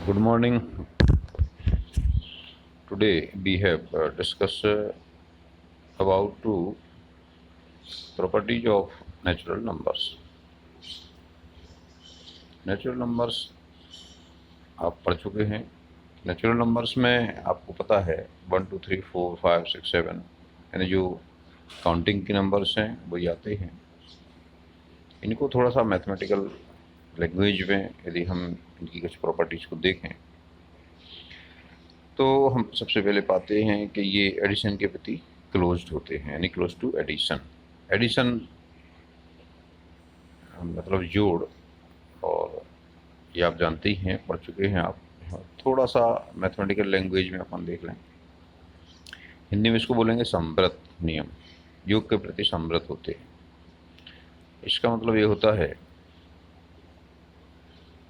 Good morning. Today we have discussed about two properties of natural numbers. Natural numbers आप पढ़ चुके हैं। Natural numbers में आपको पता है 1 2 3 4 5 6 7 यानी जो काउंटिंग के नंबर्स हैं वही आते हैं। इनको थोड़ा सा मैथमेटिकल लैंग्वेज में यदि हम इनकी कुछ प्रॉपर्टीज़ को देखें तो हम सबसे पहले पाते हैं कि ये एडिशन के प्रति क्लोज्ड होते हैं, यानी क्लोज टू एडिशन। एडिशन मतलब जोड़, और ये आप जानते ही हैं, पढ़ चुके हैं आप। थोड़ा सा मैथमेटिकल लैंग्वेज में अपन देख लें, हिंदी में इसको बोलेंगे समव्रत नियम। योग के प्रति समव्रत होते हैं। इसका मतलब ये होता है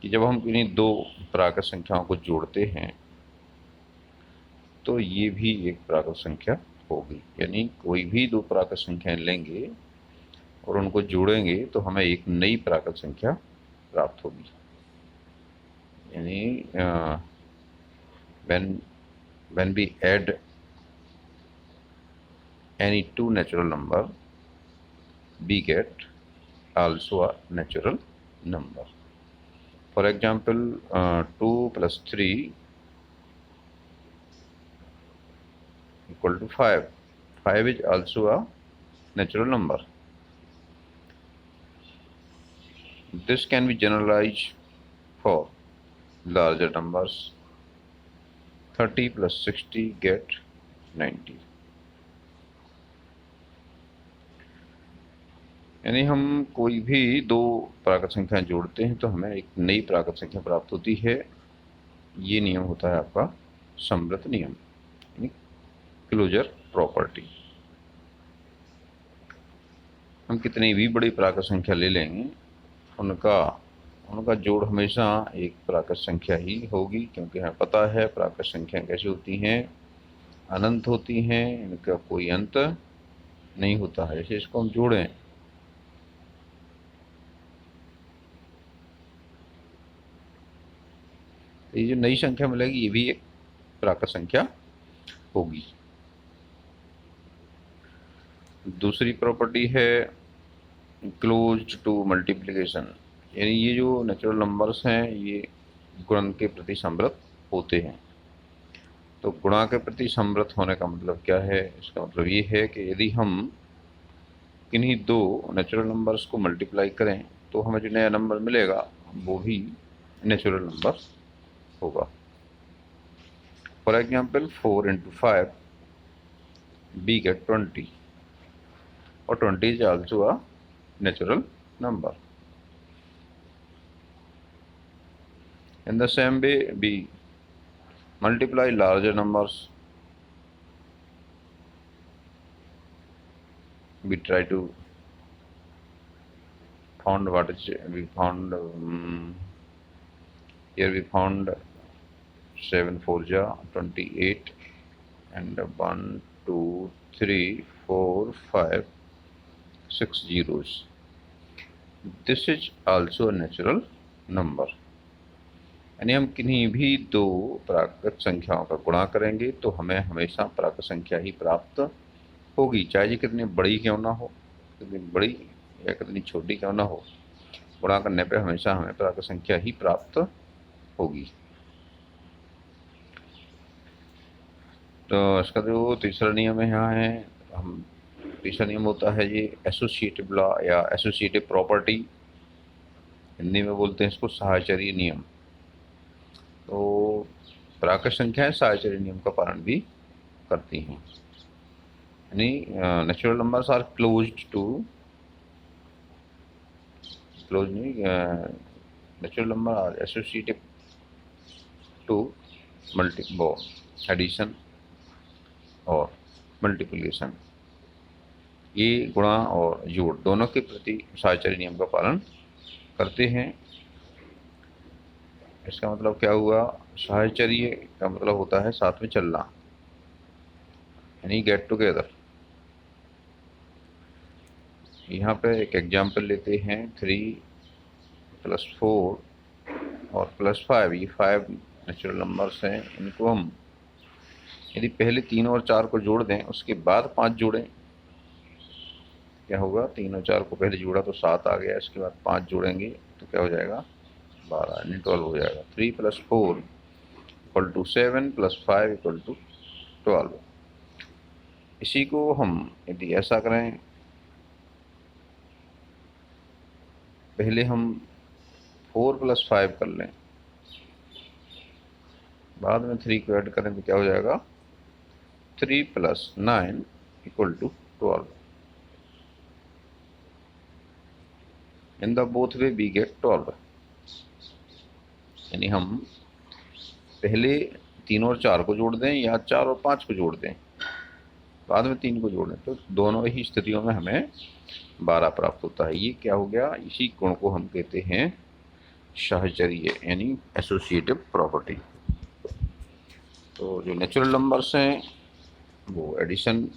कि जब हम किन्हीं दो प्राकृत संख्याओं को जोड़ते हैं तो ये भी एक प्राकृत संख्या होगी। यानी कोई भी दो प्राकृत संख्याएं लेंगे और उनको जोड़ेंगे तो हमें एक नई प्राकृत संख्या प्राप्त होगी। यानी when we add any two natural number, we get also a natural number. For example, 2 plus 3 equal to 5. 5 is also a natural number. This can be generalized for larger numbers. 30 plus 60 get 90. यानी हम कोई भी दो प्राकृत संख्याएं जोड़ते हैं तो हमें एक नई प्राकृत संख्या प्राप्त होती है। ये नियम होता है आपका समव्रत नियम, यानी क्लोजर प्रॉपर्टी। हम कितनी भी बड़ी प्राकृत संख्या ले लेंगे, उनका जोड़ हमेशा एक प्राकृत संख्या ही होगी, क्योंकि हमें पता है प्राकृत संख्या कैसी होती हैं, अनंत होती हैं, इनका कोई अंत नहीं होता है। जैसे इसको हम जोड़ें तो ये जो नई संख्या मिलेगी ये भी एक प्राकृत संख्या होगी। दूसरी प्रॉपर्टी है क्लोज टू मल्टीप्लिकेशन, यानी ये जो नेचुरल नंबर्स हैं ये गुणन के प्रति समव्रत होते हैं। तो गुणा के प्रति समव्रत होने का मतलब क्या है? इसका मतलब ये है कि यदि हम किन्हीं दो नेचुरल नंबर्स को मल्टीप्लाई करें तो हमें जो नया नंबर मिलेगा वो भी नेचुरल नंबर होगा। For example 4 into 5 we get 20, और 20 is also a natural number. In the same way, we multiply larger numbers. We try to found what is we found here we found 7 4 ja 28 and 1 2 3 4 5 6 zeros. This is also a natural number. यानी हम किन्हीं भी दो प्राकृत संख्याओं का गुणा करेंगे तो हमें हमेशा प्राकृत संख्या ही प्राप्त होगी, चाहे ये कितनी बड़ी क्यों ना हो, कितनी बड़ी या कितनी छोटी क्यों ना हो, गुणा करने पे हमेशा हमें प्राकृत संख्या ही प्राप्त होगी। तो इसका जो तीसरा नियम है यहाँ है, हम तीसरा नियम होता है ये एसोसिएटिव लॉ या एसोसिएटिव प्रॉपर्टी, हिंदी में बोलते हैं इसको साहचर्य नियम। तो प्राकृत संख्याएं साहचर्य नियम का पालन भी करती हैं, यानी natural numbers are natural number are associative to addition और मल्टीप्लिकेशन। ये गुणा और जोड़ दोनों के प्रति साहचर्य नियम का पालन करते हैं। इसका मतलब क्या हुआ? साहचर्य का मतलब होता है साथ में चलना, यानी गेट टुगेदर। यहाँ पे एक एग्जाम्पल लेते हैं, 3 + 4 और +5। ये 5 नेचुरल नंबर्स हैं, इनको हम यदि पहले 3 और 4 को जोड़ दें उसके बाद 5 जोड़ें, क्या होगा? 3 और 4 को पहले जोड़ा तो 7 आ गया, इसके बाद 5 जोड़ेंगे तो क्या हो जाएगा? 12 यानी 12 हो जाएगा। 3 + 4 = 7 + 5 = 12। इसी को हम यदि ऐसा करें, पहले हम 4 + 5 कर लें, बाद में 3 को ऐड करें तो क्या हो जाएगा? 3 + 9 = 12। In the both way we get 12। यानी हम पहले 3 और 4 को जोड़ दें या 4 और 5 को जोड़ दें, बाद में 3 को जोड़ दें, तो दोनों ही स्थितियों में हमें 12 प्राप्त होता है। ये क्या हो गया? इसी गुण को हम कहते हैं साहचर्य यानी एसोसिएटिव प्रॉपर्टी। तो जो नेचुरल नंबर्स हैं वो एडिशन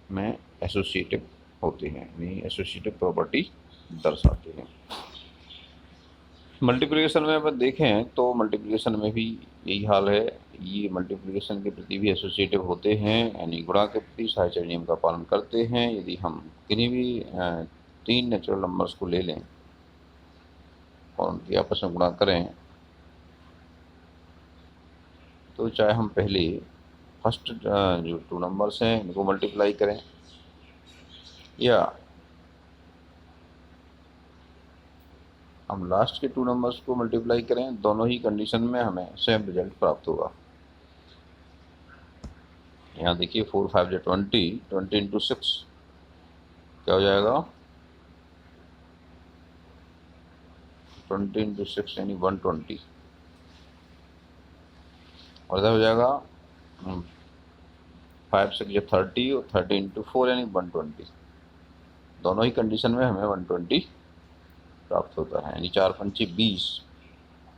में एसोसिएटिव होते हैं, यानी एसोसिएटिव प्रॉपर्टी दर्शाते हैं। मल्टीप्लिकेशन में अगर देखें तो मल्टीप्लिकेशन में भी यही हाल है। ये मल्टीप्लिकेशन के प्रति भी एसोसिएटिव होते हैं, यानी गुणा के प्रति साहचर्य नियम का पालन करते हैं। यदि हम किन्हीं भी 3 नेचुरल नंबर्स को ले लें और उनकी आपस में गुणा करें, तो चाहे हम पहले फर्स्ट जो 2 नंबर्स हैं इनको मल्टीप्लाई करें या हम लास्ट के 2 नंबर्स को मल्टीप्लाई करें, दोनों ही कंडीशन में हमें सेम रिजल्ट प्राप्त होगा। यहाँ देखिए 4 5 = 20, 20 × 6 क्या हो जाएगा? 20 × 6 यानी 120, और इधर हो जाएगा 5 6 = 30 और 30 × 4 यानी 120। दोनों ही कंडीशन में हमें 120 प्राप्त होता है, यानी 4 पंचे 20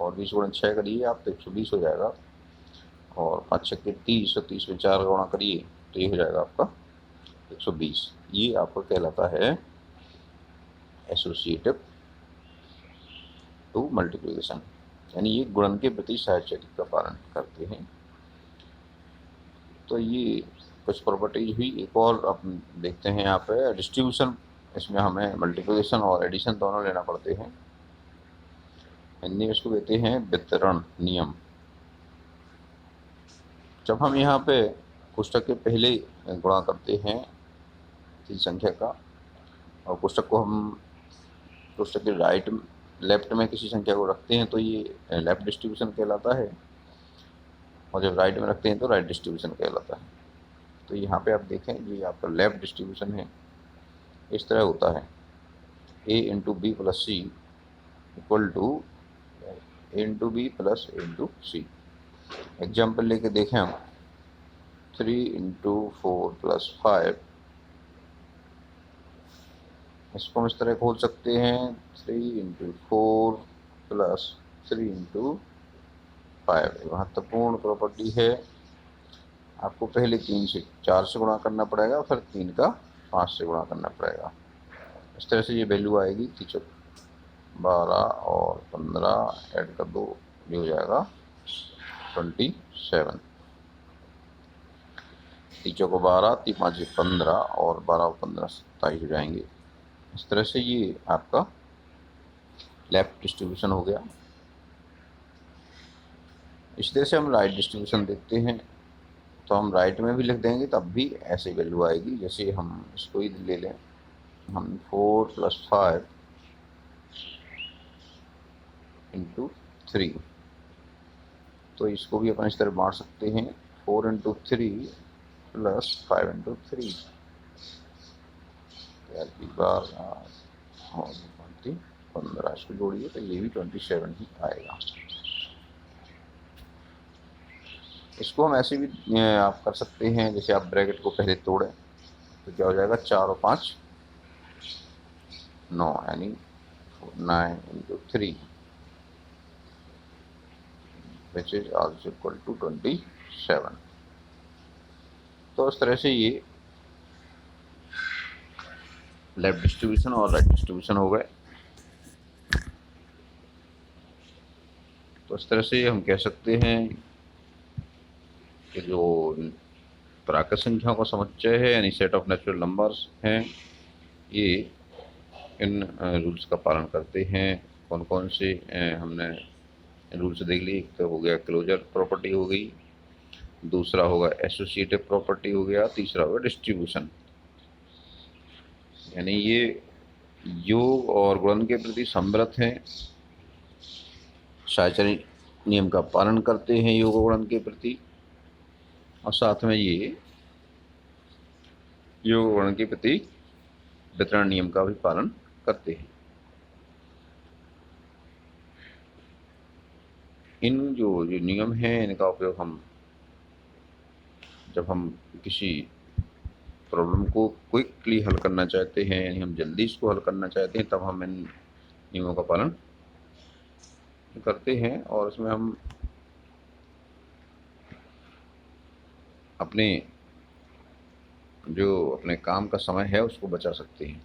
और 20 गुणा 6 करिए आप तो 120 हो जाएगा, और 5 6 = 30 और 30 में 4 गुणा करिए तो ये हो जाएगा आपका 120। ये आपका कहलाता है एसोसिएटिव टू मल्टीप्लिकेशन, यानी ये गुणन के प्रति साहचर्य का पालन करते हैं। तो ये कुछ प्रॉपर्टीज हुई। एक और अपन देखते हैं यहाँ पे डिस्ट्रीब्यूशन। इसमें हमें मल्टीप्लिकेशन और एडिशन दोनों लेना पड़ते हैं। हिंदी में इसको कहते हैं वितरण नियम। जब हम यहाँ पे कोष्ठक के पहले गुणा करते हैं किसी संख्या का, और कोष्ठक को हम कोष्ठक के लेफ्ट में किसी संख्या को रखते हैं तो ये लेफ्ट डिस्ट्रीब्यूशन कहलाता है, और जब राइट में रखते हैं तो राइट डिस्ट्रीब्यूशन कहलाता है। तो यहाँ पे आप देखें ये आपका लेफ्ट डिस्ट्रीब्यूशन है, इस तरह होता है a × b + c = a × b + a × c। Example लेके देखें हम 3 × 4 + 5, इसको हम इस तरह खोल सकते हैं 3 × 4 + 3 × 5। महत्वपूर्ण प्रॉपर्टी है, आपको पहले 3 से 4 से गुणा करना पड़ेगा, फिर 3 का 5 से गुणा करना पड़ेगा। इस तरह से ये वैल्यू आएगी 12 और 15 ऐड कर दो, ये हो जाएगा 27। 3 को 12, 3 5 15 और 12 और 15 27 हो जाएंगे। इस तरह से ये आपका लेफ्ट डिस्ट्रीब्यूशन हो गया। इस तरह से हम राइट डिस्ट्रीब्यूशन देखते हैं, तो हम राइट में भी लिख देंगे तब भी ऐसे वैल्यू आएगी। जैसे हम इसको ही ले लें, हम 4 + 5 × 3, तो इसको भी अपन इस तरह बांट सकते हैं 4 × 3 + 5 × 3, 15, इसको जोड़िए तो ये भी 27 ही आएगा। इसको हम ऐसे भी आप कर सकते हैं, जैसे आप ब्रैकेट को पहले तोड़ें तो क्या हो जाएगा 4 और 5 9, यानी 9 × 3 which is also equal to 27। तो इस तरह से ये लेफ्ट डिस्ट्रीब्यूशन और राइट डिस्ट्रीब्यूशन हो गए। तो इस तरह से हम कह सकते हैं कि जो प्राकृत संख्याओं का समुच्चय है यानी सेट ऑफ नेचुरल नंबर्स हैं, ये इन रूल्स का पालन करते हैं। कौन कौन से हमने रूल्स देख लिए। एक तो हो गया क्लोजर प्रॉपर्टी हो गई, दूसरा होगा एसोसिएटिव प्रॉपर्टी हो गया, तीसरा होगा डिस्ट्रीब्यूशन। यानी ये योग और गुणन के प्रति समव्रत हैं, साहचर्य नियम का पालन करते हैं योग और गुणन के प्रति, और साथ में ये योग और गुणन के प्रति वितरण नियम का भी पालन करते हैं। इन जो नियम हैं इनका उपयोग हम जब हम किसी प्रॉब्लम को क्विकली हल करना चाहते हैं, यानी हम जल्दी इसको हल करना चाहते हैं, तब हम इन नियमों का पालन करते हैं और उसमें हम अपने काम का समय है उसको बचा सकते हैं।